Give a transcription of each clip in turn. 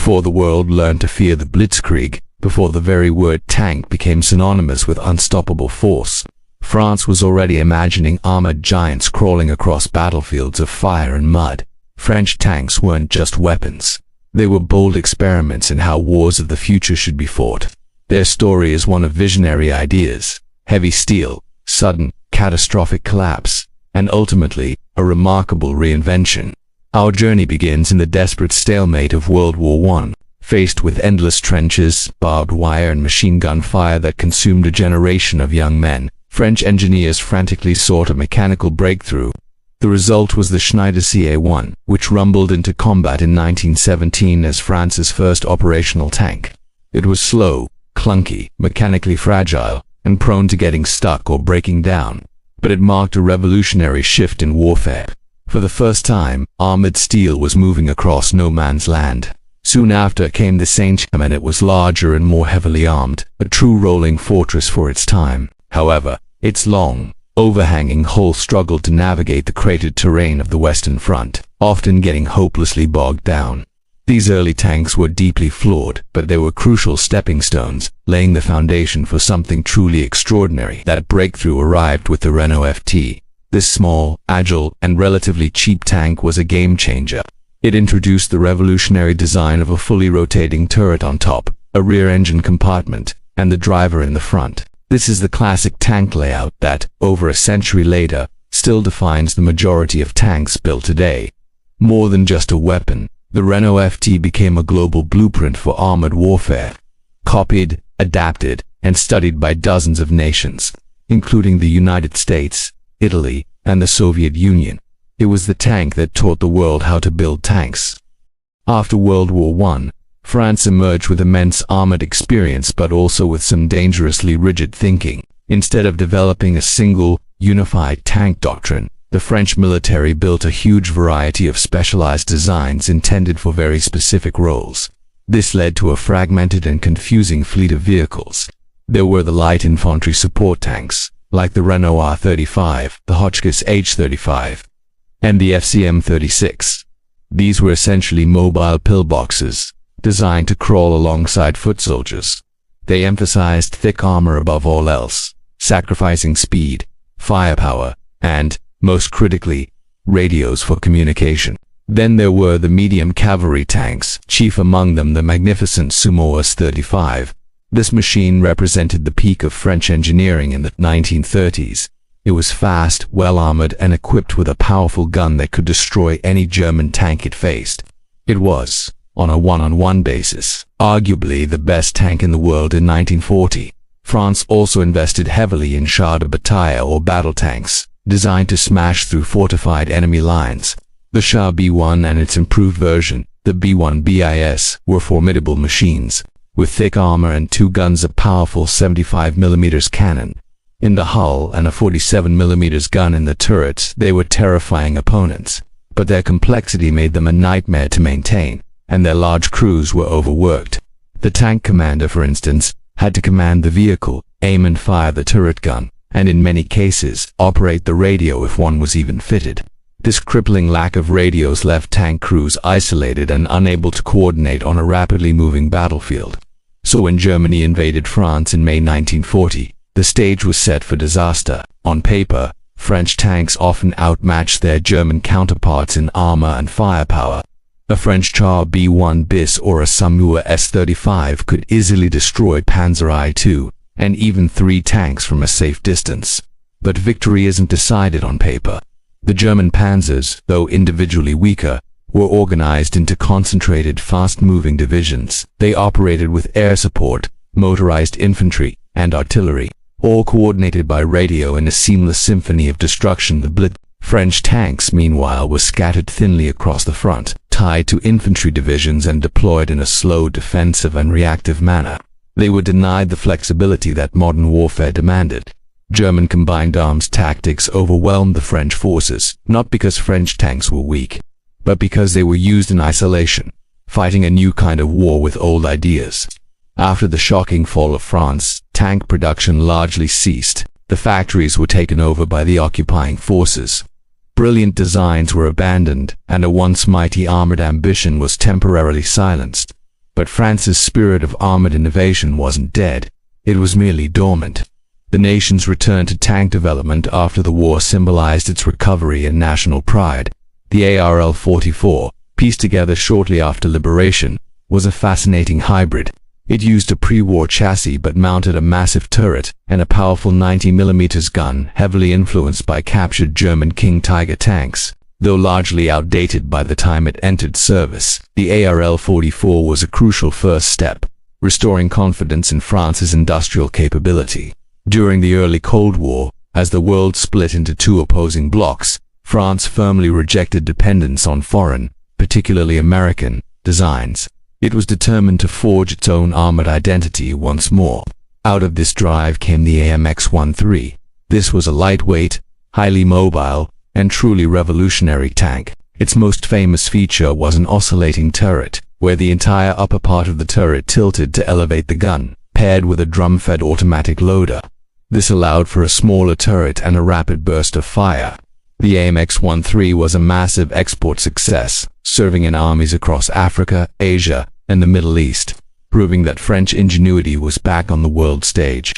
before the world learned to fear the blitzkrieg, before the very word tank became synonymous with unstoppable force, France was already imagining armored giants crawling across battlefields of fire and mud. French tanks weren't just weapons. They were bold experiments in how wars of the future should be fought. Their story is one of visionary ideas, heavy steel, sudden, catastrophic collapse, and ultimately, a remarkable reinvention. Our journey begins in the desperate stalemate of World War I, faced with endless trenches, barbed wire and machine gun fire that consumed a generation of young men. French engineers frantically sought a mechanical breakthrough. The result was the Schneider CA-1, which rumbled into combat in 1917 as France's first operational tank. It was slow, clunky, mechanically fragile, and prone to getting stuck or breaking down. But it marked a revolutionary shift in warfare. For the first time, armored steel was moving across no man's land. Soon after came the Saint-Germain, and it was larger and more heavily armed, a true rolling fortress for its time. However, its long, overhanging hull struggled to navigate the cratered terrain of the Western Front, often getting hopelessly bogged down. These early tanks were deeply flawed, but they were crucial stepping stones, laying the foundation for something truly extraordinary. That breakthrough arrived with the Renault FT. This small, agile, and relatively cheap tank was a game-changer. It introduced the revolutionary design of a fully rotating turret on top, a rear-engine compartment, and the driver in the front. This is the classic tank layout that, over a century later, still defines the majority of tanks built today. More than just a weapon, the Renault FT became a global blueprint for armored warfare, copied, adapted, and studied by dozens of nations, including the United States, Italy, and the Soviet Union. It was the tank that taught the world how to build tanks. After World War I, France emerged with immense armored experience but also with some dangerously rigid thinking. Instead of developing a single, unified tank doctrine, the French military built a huge variety of specialized designs intended for very specific roles. This led to a fragmented and confusing fleet of vehicles. There were the light infantry support tanks, like the Renault R35, the Hotchkiss H35, and the FCM36. These were essentially mobile pillboxes, designed to crawl alongside foot soldiers. They emphasized thick armor above all else, sacrificing speed, firepower, and, most critically, radios for communication. Then there were the medium cavalry tanks, chief among them the magnificent Sumo S-35. This machine represented the peak of French engineering in the 1930s. It was fast, well-armored, and equipped with a powerful gun that could destroy any German tank it faced. It was, on a one-on-one basis, arguably the best tank in the world in 1940. France also invested heavily in chars de bataille or battle tanks, designed to smash through fortified enemy lines. The Char B1 and its improved version, the B1 BIS, were formidable machines, with thick armor and two guns, a powerful 75mm cannon in the hull and a 47mm gun in the turrets. They were terrifying opponents, but their complexity made them a nightmare to maintain, and their large crews were overworked. The tank commander, for instance, had to command the vehicle, aim and fire the turret gun, and in many cases, operate the radio if one was even fitted. This crippling lack of radios left tank crews isolated and unable to coordinate on a rapidly moving battlefield. So when Germany invaded France in May 1940, the stage was set for disaster. On paper, French tanks often outmatched their German counterparts in armor and firepower. A French Char B1 bis or a Sumo S-35 could easily destroy Panzer I-2 and even 3 tanks from a safe distance. But victory isn't decided on paper. The German panzers, though individually weaker, were organized into concentrated, fast-moving divisions. They operated with air support, motorized infantry, and artillery, all coordinated by radio in a seamless symphony of destruction. The Blitz. French tanks, meanwhile, were scattered thinly across the front, tied to infantry divisions and deployed in a slow, defensive and reactive manner. They were denied the flexibility that modern warfare demanded. German combined arms tactics overwhelmed the French forces, not because French tanks were weak, but because they were used in isolation, fighting a new kind of war with old ideas. After the shocking fall of France, tank production largely ceased. The factories were taken over by the occupying forces. Brilliant designs were abandoned, and a once mighty armored ambition was temporarily silenced. But France's spirit of armored innovation wasn't dead. It was merely dormant. The nation's return to tank development after the war symbolized its recovery and national pride. The ARL-44, pieced together shortly after liberation, was a fascinating hybrid. It used a pre-war chassis but mounted a massive turret and a powerful 90mm gun, heavily influenced by captured German King Tiger tanks. Though largely outdated by the time it entered service, the ARL-44 was a crucial first step, restoring confidence in France's industrial capability. During the early Cold War, as the world split into two opposing blocs, France firmly rejected dependence on foreign, particularly American, designs. It was determined to forge its own armored identity once more. Out of this drive came the AMX-13. This was a lightweight, highly mobile, and truly revolutionary tank. Its most famous feature was an oscillating turret, where the entire upper part of the turret tilted to elevate the gun, paired with a drum-fed automatic loader. This allowed for a smaller turret and a rapid burst of fire. The AMX-13 was a massive export success, serving in armies across Africa, Asia, and the Middle East, proving that French ingenuity was back on the world stage.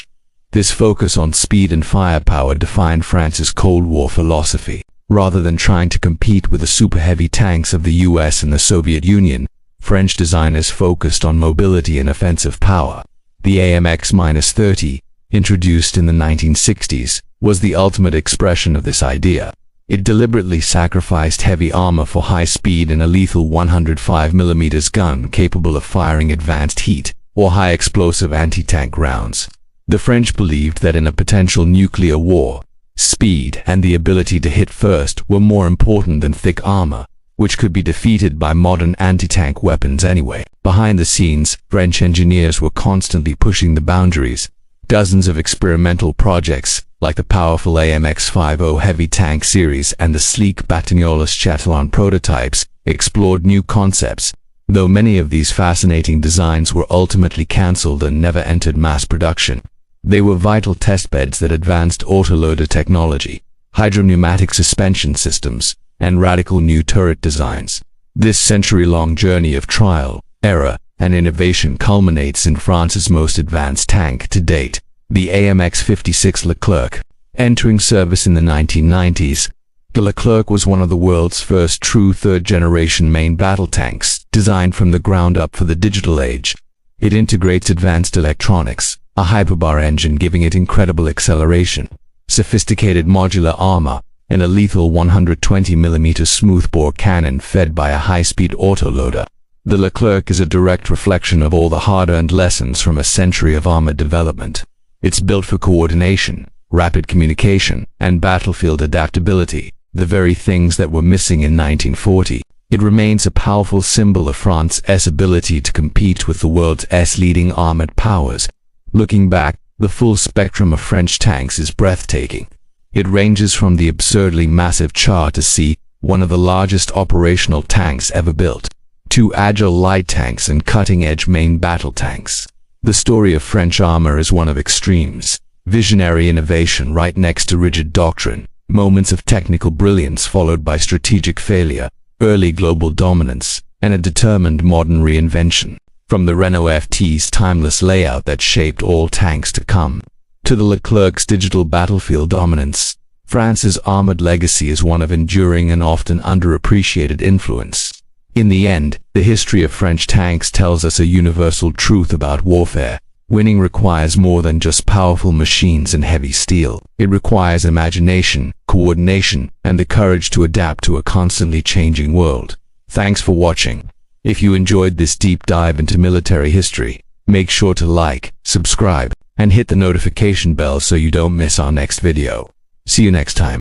This focus on speed and firepower defined France's Cold War philosophy. Rather than trying to compete with the super-heavy tanks of the US and the Soviet Union, French designers focused on mobility and offensive power. The AMX-30, introduced in the 1960s, was the ultimate expression of this idea. It deliberately sacrificed heavy armor for high speed and a lethal 105mm gun capable of firing advanced heat or high explosive anti-tank rounds. The French believed that in a potential nuclear war, speed and the ability to hit first were more important than thick armor, which could be defeated by modern anti-tank weapons anyway. Behind the scenes, French engineers were constantly pushing the boundaries. Dozens of experimental projects, like the powerful AMX-50 heavy tank series and the sleek Batignolles Chatillon prototypes, explored new concepts, though many of these fascinating designs were ultimately cancelled and never entered mass production. They were vital testbeds that advanced autoloader technology, hydropneumatic suspension systems, and radical new turret designs. This century-long journey of trial, error, and innovation culminates in France's most advanced tank to date, the AMX-56 Leclerc. Entering service in the 1990s, the Leclerc was one of the world's first true third-generation main battle tanks, designed from the ground up for the digital age. It integrates advanced electronics, a hyperbar engine giving it incredible acceleration, sophisticated modular armor, and a lethal 120mm smoothbore cannon fed by a high-speed autoloader. The Leclerc is a direct reflection of all the hard-earned lessons from a century of armored development. It's built for coordination, rapid communication, and battlefield adaptability, the very things that were missing in 1940. It remains a powerful symbol of France's ability to compete with the world's leading armored powers. Looking back, the full spectrum of French tanks is breathtaking. It ranges from the absurdly massive Char to C, one of the largest operational tanks ever built, to agile light tanks and cutting-edge main battle tanks. The story of French armor is one of extremes: visionary innovation right next to rigid doctrine, moments of technical brilliance followed by strategic failure, early global dominance, and a determined modern reinvention. From the Renault FT's timeless layout that shaped all tanks to come, to the Leclerc's digital battlefield dominance, France's armored legacy is one of enduring and often underappreciated influence. In the end, the history of French tanks tells us a universal truth about warfare. Winning requires more than just powerful machines and heavy steel. It requires imagination, coordination, and the courage to adapt to a constantly changing world. Thanks for watching. If you enjoyed this deep dive into military history, make sure to like, subscribe, and hit the notification bell so you don't miss our next video. See you next time.